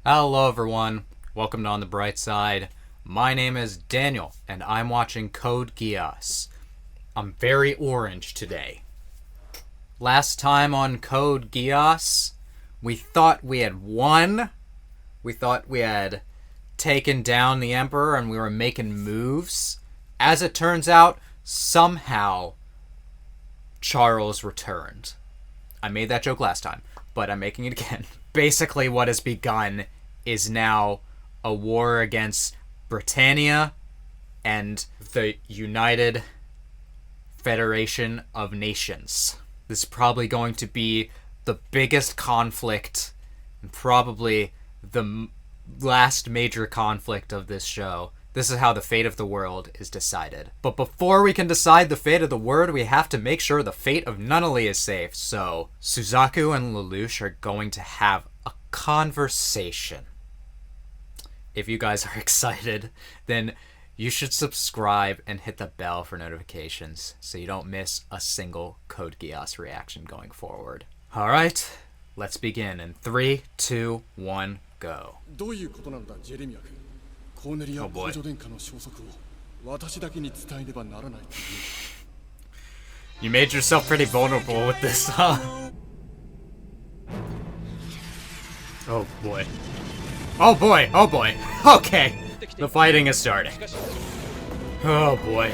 Hello everyone, welcome to On the Bright Side. My name is Daniel, and I'm watching Code Geass. I'm very orange today. Last time on Code Geass, we thought we had won. We thought we had taken down the Emperor and we were making moves. As it turns out, somehow, Charles returned. I made that joke last time, but I'm making it again. Basically, what has begun is now a war against Britannia and the United Federation of Nations. This is probably going to be the biggest conflict and probably the last major conflict of this show. This is how the fate of the world is decided. But before we can decide the fate of the world, we have to make sure the fate of Nunnaly is safe. So, Suzaku and Lelouch are going to have a conversation. If you guys are excited, then you should subscribe and hit the bell for notifications so you don't miss a single Code Geass reaction going forward. Alright, let's begin in 3, 2, 1, go. Oh boy. You made yourself pretty vulnerable with this, huh? Oh boy. Oh boy, oh boy. Okay, the fighting is starting. Oh boy.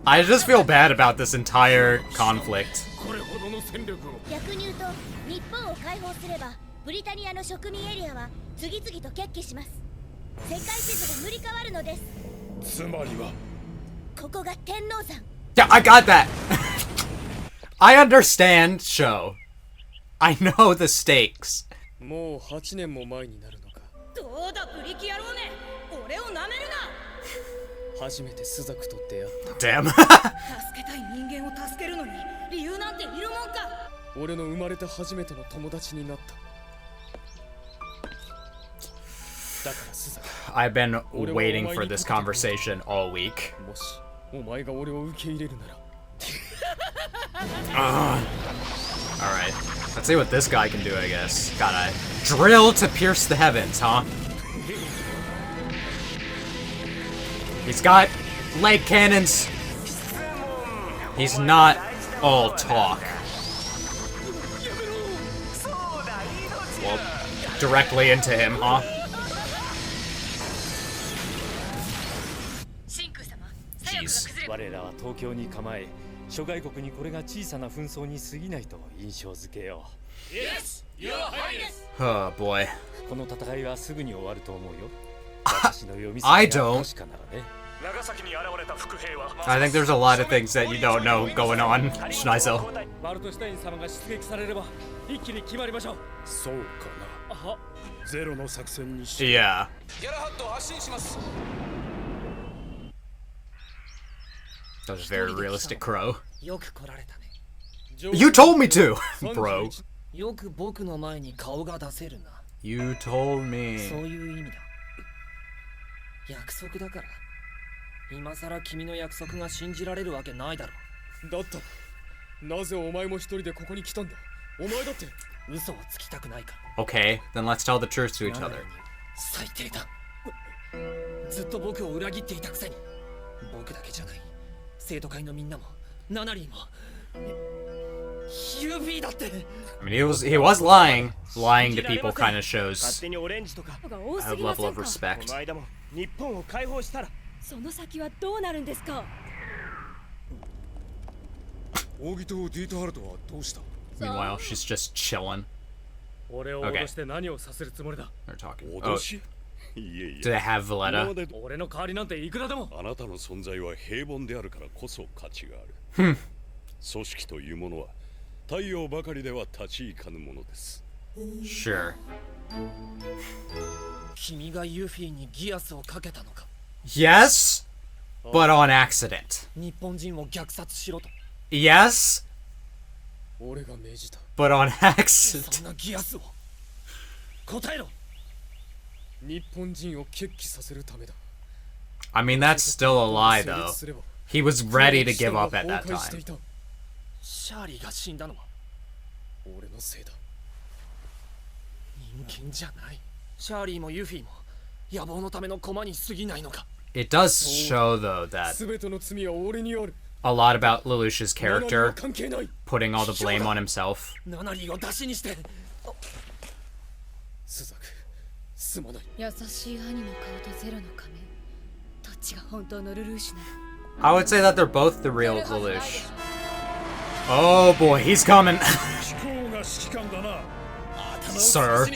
I just feel bad about this entire conflict. Yeah, I got that. I understand, show. I know the stakes. Damn. I've been waiting for this conversation all week. Alright, let's see what this guy can do, I guess. Gotta drill to pierce the heavens, huh? He's got leg cannons. He's not all talk. Well, directly into him, huh? Jeez. Oh boy. I don't. I think there's a lot of things that you don't know going on, Schneizel. Yeah. That was a very realistic crow. You told me to, bro. You told me. Okay, then let's tell the truth to each other. I mean, he was lying. Lying to people kind of shows a level of respect. Meanwhile, she's just chilling. Okay. They're talking. Oh. Do they have Valletta? Sure. Yes, but on accident. Yes, but on accident. I mean, that's still a lie, though. He was ready to give up at that time. 俺のせいだ。人間じゃない。シャーリーもユフィも野望のための駒に過ぎないのか。 It does show, though, that 全ての罪は俺にある。 a lot about Lelouch's character 関係ない。 putting all the blame on himself. ナナリーを出しにして。スザク、すまない。優しい兄の顔とゼロの仮面、どっちが本当のルルーシュなの。 I would say that they're both the real Lelouch. Oh boy, he's coming. Sir.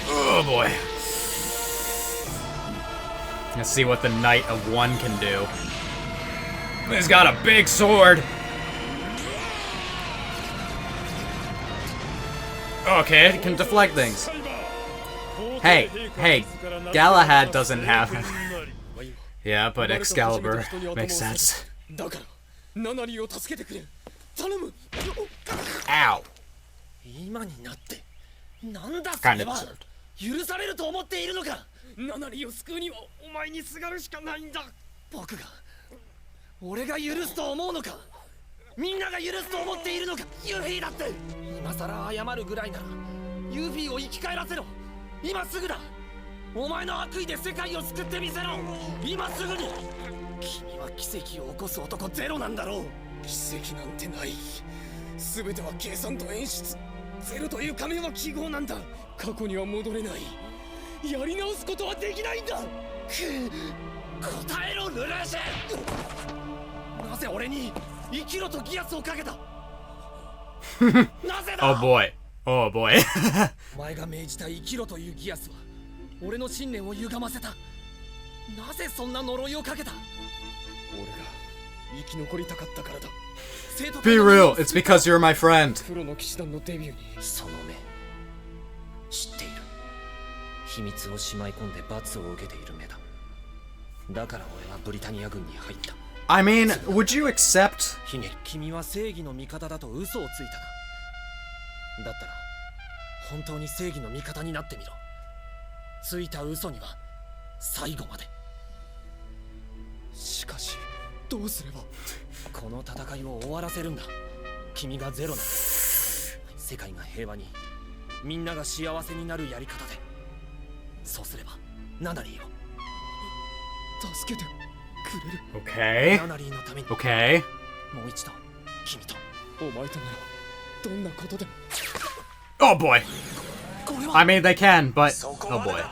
Oh boy. Let's see what the Knight of One can do. He's got a big sword. Okay, it can deflect things. Hey, Galahad doesn't have... Yeah, but Excalibur makes sense. Ow. Kind of deserved. 許されると思っているのか。ナナリーを救うにはお前にすがるしかないんだ。僕が俺が許すと思うのか。みんなが許すと思っているのか。ユフィだって。今さら謝るぐらいならユフィを生き返らせろ。今すぐだ。お前の悪意で世界を救ってみせろ。今すぐに。君は奇跡を起こす男ゼロなんだろう。奇跡なんてない。全ては計算と演出。ゼロという仮面は記号なんだ。過去には戻れない。やり直すことはできないんだ。答えろルルーシュ。なぜ俺に生きろとギアスをかけた。なぜだ。 Oh boy. Oh boy. お前が命じた生きろというギアスは俺の信念を歪ませた。なぜそんな呪いをかけた。俺が生き残りたかったからだ。 Be real, it's because you're my friend. プロの騎士団のデビューに。その目知っている。秘密をしまい込んで罰を受けている目だ。だから俺はブリタニア軍に入った。 I mean, would you accept... ヒゲ、君は正義の味方だと嘘をついたな。だったら本当に正義の味方になってみろ。ついた嘘には最後まで。しかしどうすれば。この戦いを終わらせるんだ。君がゼロなら世界が平和に、みんなが幸せになるやり方で。そうすればナナリーを助けてくれる。 Okay. ナナリーのために。 Okay. もう一度君とお前とならどんなことでも。 Oh boy. I mean, they can, but... Oh boy.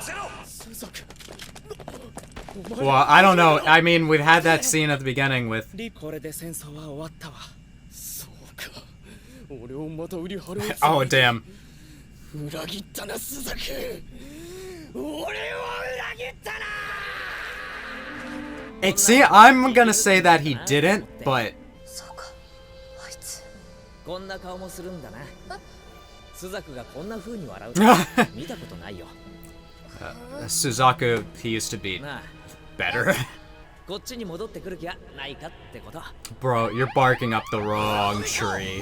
Well, I don't know. I mean, we've had that scene at the beginning with... これで戦争は終わったわ。そうか。俺をまた売り払う。 Oh, damn. 裏切ったな、スザク。俺を裏切ったな。 See, I'm gonna say that he didn't, but... そうか、あいつ。こんな顔もするんだな。スザクがこんな風に笑う見たことないよ。Suzaku, he used to be なあ、 better. こっちに戻ってくる気はないかってこと。 Bro, you're barking up the wrong tree.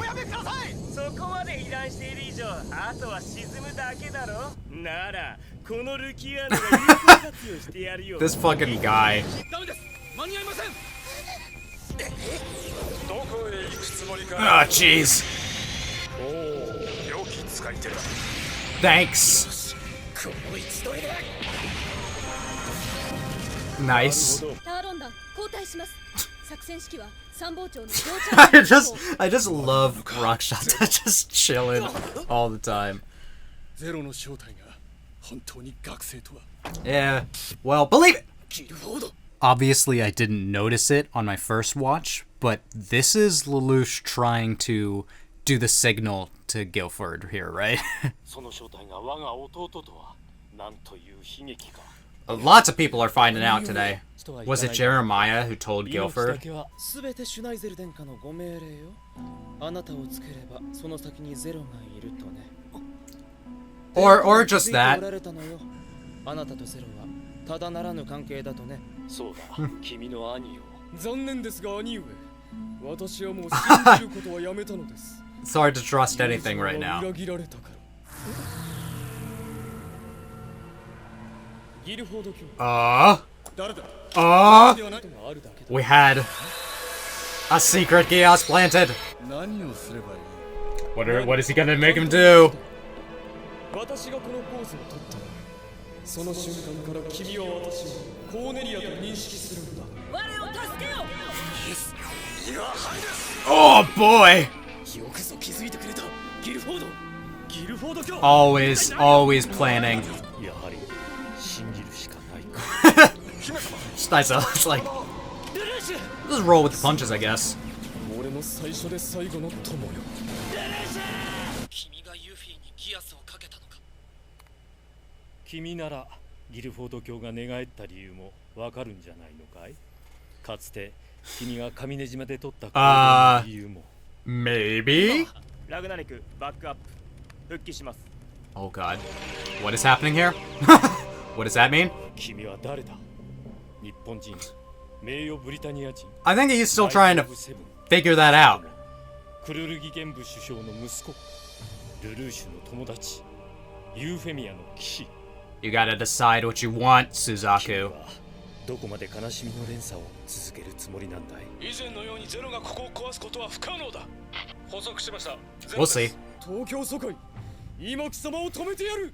そこまで依頼している以上、あとは沈むだけだろ。なら、このルキアーノが有効活用してやるよ。 This fucking guy. ダメです。間に合いません。どこへ行くつもりか。 Ah, jeez. おお、良き使い手だ。 Thanks. この一度で。 Nice. ターロン団交代します。作戦指揮は参謀長の I just love Rockshot just chilling all the time. ゼロの正体が本当に学生とは。 Yeah, well, believe it! ギルフォード。 Obviously, I didn't notice it on my first watch, but this is Lelouch trying to do the signal to Guilford here, right? その正体が我が弟とは、なんという悲劇か。 Lots of people are finding out today. Was it Jeremiah who told Guilford? 全てシュナイゼル殿下のご命令よ。あなたをつければその先にゼロがいるとね。 Or just that. あなたとゼロはただならぬ関係だとね。そうだ、君の兄よ。残念ですが兄上、私はもう信じることはやめたのです。 It's hard to trust anything right now. 裏切られたから。ギルフォード教。 We had a secret GEASS planted. 何をすればいい What is he gonna make him do? 私がこのポーズを取ったらその瞬間から君は私をコーネリアと認識するんだ我を助けよ Oh boy! よくぞ気づいてくれたギルフォードギルフォード卿 Always planning. やはり信じるしかない Schneizel, it's like, ルルーシュ just roll with the punches, I guess. 俺の最初で最後の友よ君がユフィにギアスをかけたのか君ならギルフォード卿が寝返った理由もわかるんじゃないのかいかつて君が上根島で取った行動の理由も Maybe? ラグナリクバックアップ復帰します Oh god. What is happening here? What does that mean? 君は誰だ日本人名誉ブリタニア人 I think he's still trying to figure that out. クルルギゲンブ首相の息子ルルーシュの友達ユーフェミアの騎士 You gotta decide what you want, 君 Suzaku. はどこまで悲しみの連鎖を続けるつもりなんだい以前のようにゼロがここを壊すことは不可能だ補足しました We'll see. 東京疎開今貴様を止めてやる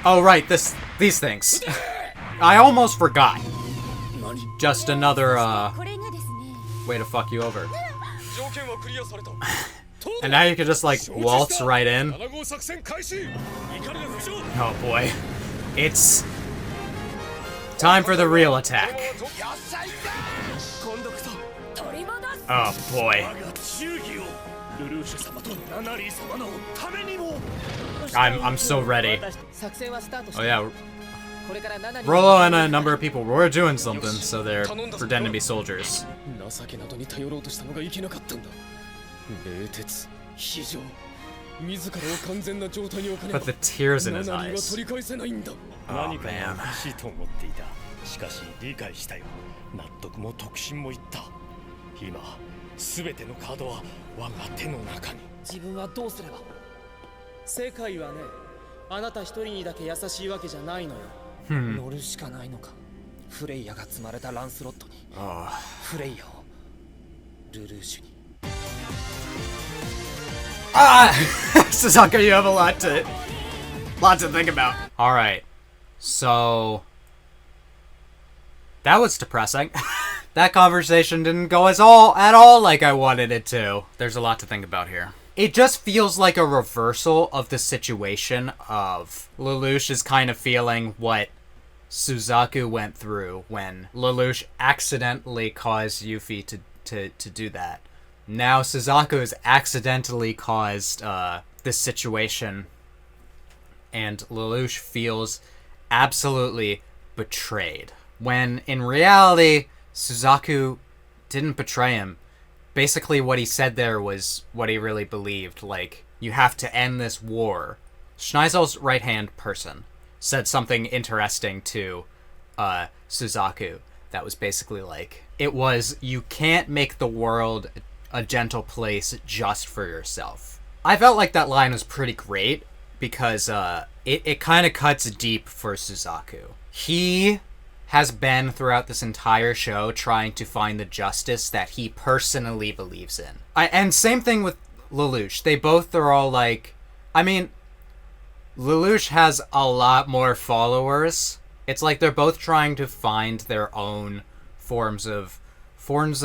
Oh right, these things. I almost forgot. 何 Just another これがですね way to fuck you over. 条件はクリアされた And now you can just like waltz right in. 7号作戦開始怒りの浮上 Oh boy. It's time for the real attack. 今度こそ Oh boy. 我が忠義をルルーシュ様とナナリー様のためにも I'm so ready. 作戦はスタートし Oh た yeah. これから7人 Rolo and a number of people were doing something, so they're pretending to be soldiers. 情けなどに頼ろうとしたのがいけなかったんだ冷徹非常自らを完全な状態に置かねば But the tears in ナ his ナリーは eyes. 取り返せないんだ Oh 何かが man. おかしいと思っていたしかし理解したよ納得も特進もいった今すべてのカードは我が手の中に自分はどうすれば世界はねあなた一人にだけ優しいわけじゃないのよ、乗るしかないのかフレイヤが積まれたランスロットに Oh. フレイヤをルルーシュに Ah! Suzaku, you have a lot to think about. Alright. So that was depressing. That conversation didn't go at all like I wanted it to. There's a lot to think about here. It just feels like a reversal of the situation of Lelouch is kind of feeling what Suzaku went through when Lelouch accidentally caused Euphy to do that. Now Suzaku has accidentally caused this situation, and Lelouch feels absolutely betrayed. When in reality, Suzaku didn't betray him. Basically what he said there was what he really believed, like, you have to end this war. Schneizel's right-hand person said something interesting to Suzaku that was basically like, it was, you can't make the world a gentle place just for yourself. I felt like that line was pretty great because it kind of cuts deep for Suzaku. He has been throughout this entire show trying to find the justice that he personally believes in. And same thing with Lelouch. They both are all like, I mean, Lelouch has a lot more followers. It's like they're both trying to find their own forms of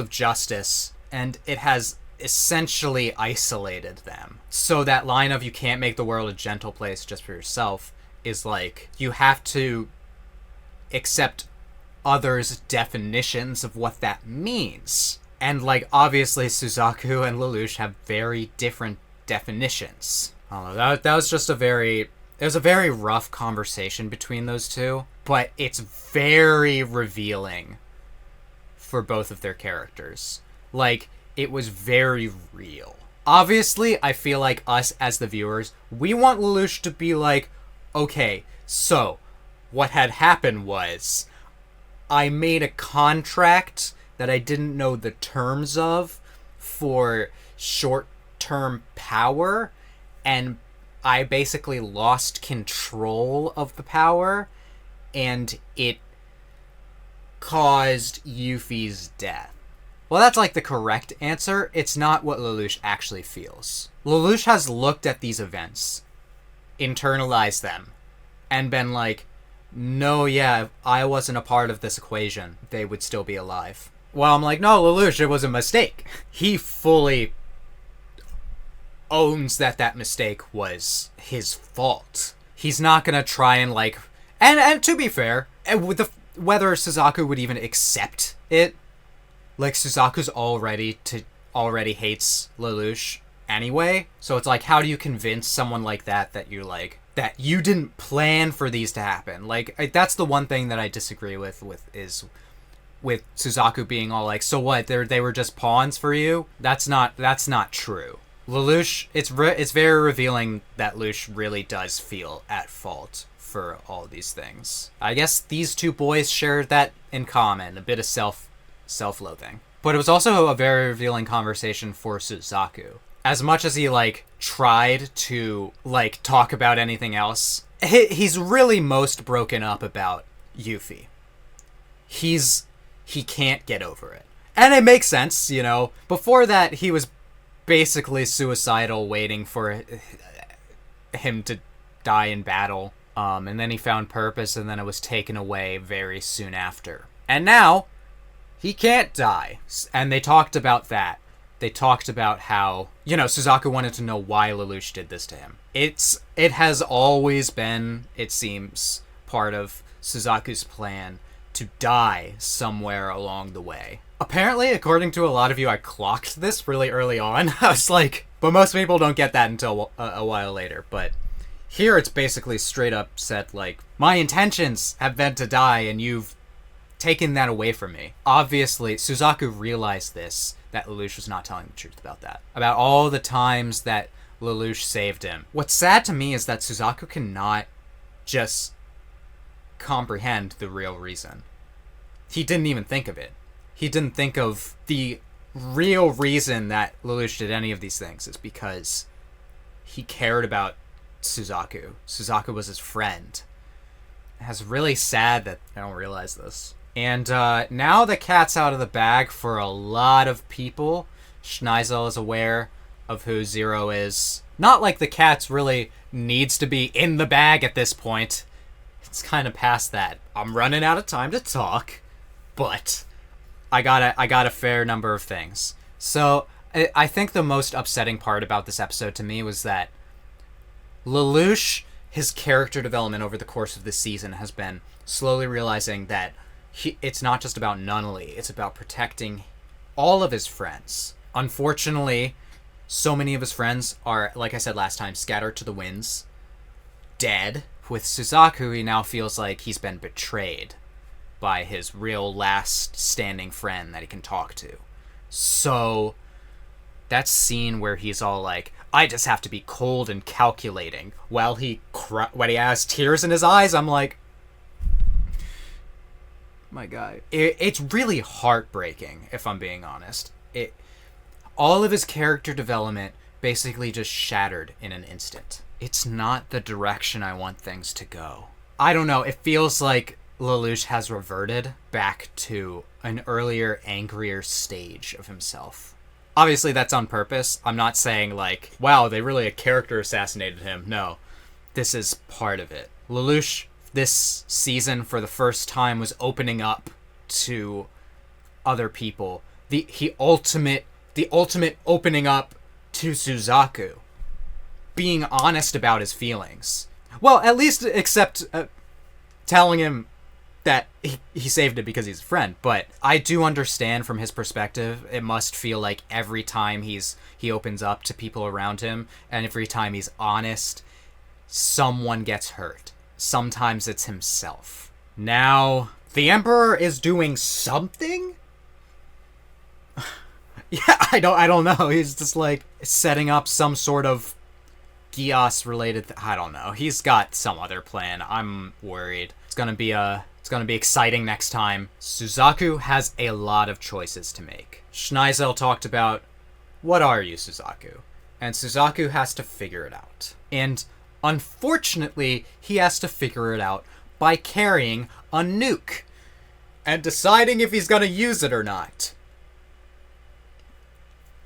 justice, and it has essentially isolated them. So that line of you can't make the world a gentle place just for yourself is like, you have to accept others' definitions of what that means. And like, obviously Suzaku and Lelouch have very different definitions. I don't know, that was just it was a very rough conversation between those two, but it's very revealing for both of their characters. Like, it was very real. Obviously, I feel like us as the viewers, we want Lelouch to be like, okay, so what had happened was I made a contract that I didn't know the terms of for short-term power, and I basically lost control of the power, and it caused Euphy's death. well, that's like the correct answer. It's not what Lelouch actually feels. Lelouch has looked at these events, internalized them, and been like, no, yeah, if I wasn't a part of this equation, they would still be alive. Well, I'm like, no, Lelouch, it was a mistake. He fully owns that mistake was his fault. He's not gonna try and like, and to be fair, with the whether Suzaku would even accept it, like Suzaku's already hates Lelouch anyway, so it's like, how do you convince someone like that you like, that you didn't plan for these to happen? Like, that's the one thing that I disagree with Suzaku being all like, so what, they were just pawns for you? That's not true. Lelouch, it's very revealing that Lelouch really does feel at fault for all these things. I guess these two boys shared that in common, a bit of self-loathing. But it was also a very revealing conversation for Suzaku. As much as he, like, tried to, like, talk about anything else, he's really most broken up about Euphy. He can't get over it. And it makes sense, you know. Before that, he was basically suicidal, waiting for him to die in battle. And then he found purpose, and then it was taken away very soon after. And now, he can't die. And they talked about that. They talked about how, you know, Suzaku wanted to know why Lelouch did this to him. It has always been, it seems, part of Suzaku's plan to die somewhere along the way. Apparently, according to a lot of you, I clocked this really early on. I was like, but most people don't get that until a while later. But here it's basically straight up said, like, my intentions have been to die and you've taken that away from me. Obviously, Suzaku realized this, that Lelouch was not telling the truth about that. About all the times that Lelouch saved him. What's sad to me is that Suzaku cannot just comprehend the real reason. He didn't even think of it. He didn't think of the real reason that Lelouch did any of these things is because he cared about Suzaku. Suzaku was his friend. It's really sad that I don't realize this. And now the cat's out of the bag for a lot of people. Schneizel is aware of who Zero is. Not like the cat's really needs to be in the bag at this point. It's kind of past that. I'm running out of time to talk, but I got a fair number of things. So I think the most upsetting part about this episode to me was that Lelouch, his character development over the course of this season has been slowly realizing that it's not just about Nunnaly, it's about protecting all of his friends. Unfortunately, so many of his friends are, like I said last time, scattered to the winds, dead. With Suzaku, he now feels like he's been betrayed by his real last standing friend that he can talk to. So, that scene where he's all like, I just have to be cold and calculating, while when he has tears in his eyes, I'm like, my guy. It's really heartbreaking, if I'm being honest. All of his character development basically just shattered in an instant. It's not the direction I want things to go. I don't know, it feels like Lelouch has reverted back to an earlier, angrier stage of himself. Obviously, that's on purpose. I'm not saying, like, wow, they really a character assassinated him. No, this is part of it. Lelouch, this season, for the first time, was opening up to other people. The ultimate opening up to Suzaku. Being honest about his feelings. Well, at least except telling him that he saved it because he's a friend. But I do understand from his perspective, it must feel like every time he opens up to people around him, and every time he's honest, someone gets hurt. Sometimes it's himself. Now, the Emperor is doing something? Yeah, I don't know. He's just like setting up some sort of GEASS related I don't know. He's got some other plan. I'm worried. It's gonna be exciting next time. Suzaku has a lot of choices to make. Schneizel talked about, what are you, Suzaku? And Suzaku has to figure it out. And unfortunately, he has to figure it out by carrying a nuke and deciding if he's gonna use it or not.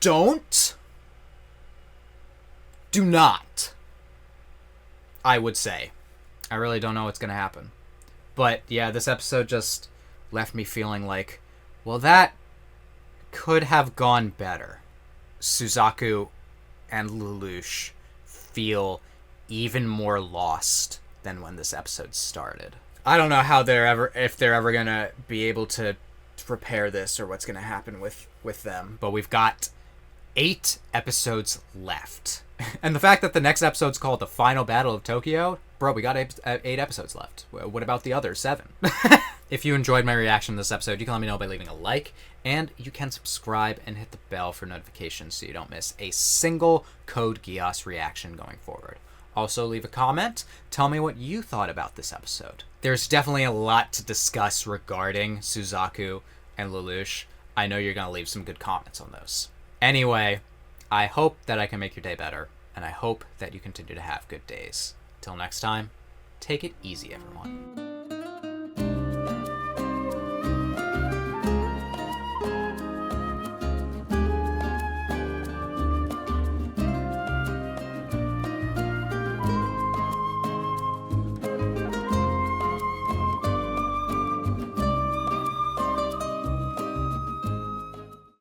don't. Do not. I would say. I really don't know what's going to happen. But yeah, this episode just left me feeling like, well, that could have gone better. Suzaku and Lelouch feel even more lost than when this episode started. I don't know how if they're ever gonna be able to repair this or what's gonna happen with them. But we've got 8 episodes left. And the fact that the next episode's called The Final Battle of Tokyo, bro, we got 8 episodes left. What about the other 7? If you enjoyed my reaction to this episode, you can let me know by leaving a like, and you can subscribe and hit the bell for notifications so you don't miss a single Code Geass reaction going forward. Also, leave a comment. Tell me what you thought about this episode. There's definitely a lot to discuss regarding Suzaku and Lelouch. I know you're going to leave some good comments on those. Anyway, I hope that I can make your day better, and I hope that you continue to have good days. Till next time, take it easy, everyone.